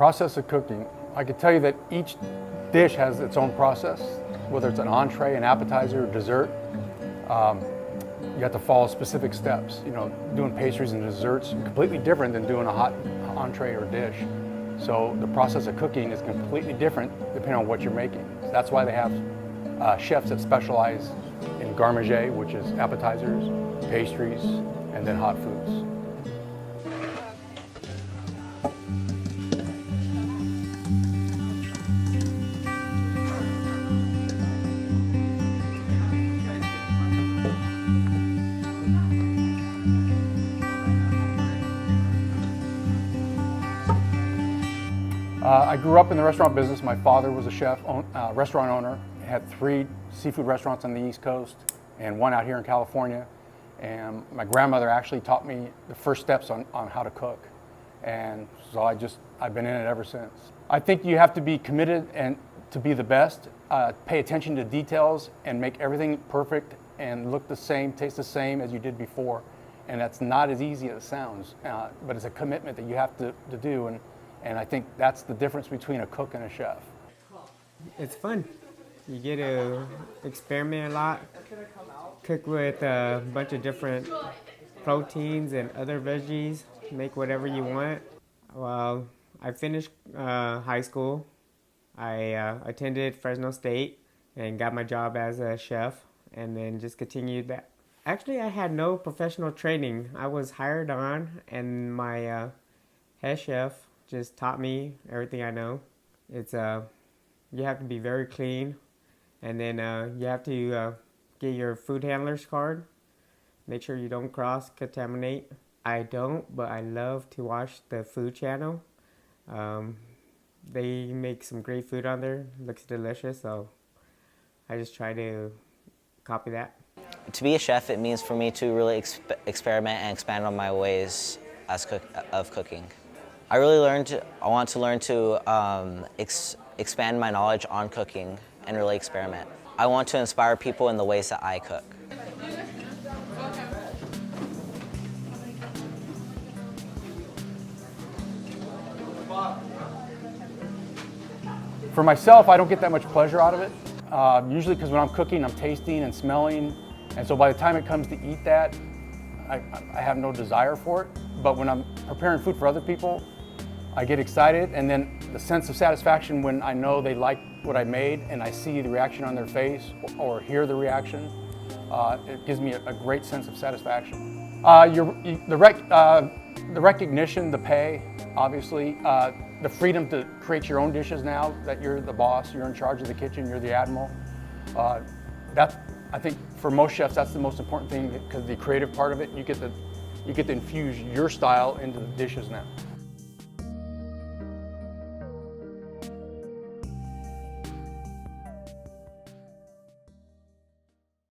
Process of cooking. I can tell you that each dish has its own process, whether it's an entree, an appetizer, or dessert. You have to follow specific steps. You know, doing pastries and desserts is completely different than doing a hot entree or dish. So the process of cooking is completely different depending on what you're making. So that's why they have chefs that specialize in garde-manger, which is appetizers, pastries, and then hot foods. I grew up in the restaurant business. My father was a chef, restaurant owner. He had 3 seafood restaurants on the East Coast and 1 out here in California. And my grandmother actually taught me the first steps on how to cook. And so I've been in it ever since. I think you have to be committed and to be the best, pay attention to details and make everything perfect and look the same, taste the same as you did before. And that's not as easy as it sounds, but it's a commitment that you have to do. And I think that's the difference between a cook and a chef. It's fun. You get to experiment a lot, cook with a bunch of different proteins and other veggies, make whatever you want. Well, I finished high school. I attended Fresno State and got my job as a chef, and then just continued that. Actually, I had no professional training. I was hired on, and my head chef just taught me everything I know. It's you have to be very clean, and then you have to get your food handler's card. Make sure you don't cross-contaminate. I don't, but I love to watch the food channel. They make some great food on there. It looks delicious, so I just try to copy that. To be a chef, it means for me to really experiment and expand on my ways of cooking. I want to learn to expand my knowledge on cooking and really experiment. I want to inspire people in the ways that I cook. For myself, I don't get that much pleasure out of it. Usually because when I'm cooking, I'm tasting and smelling. And so by the time it comes to eat that, I have no desire for it. But when I'm preparing food for other people, I get excited, and then the sense of satisfaction when I know they like what I made and I see the reaction on their face or hear the reaction, it gives me a great sense of satisfaction. The recognition, the pay, obviously, the freedom to create your own dishes now that you're the boss, you're in charge of the kitchen, you're the admiral. I think for most chefs, that's the most important thing, because the creative part of it, you get to infuse your style into the dishes now.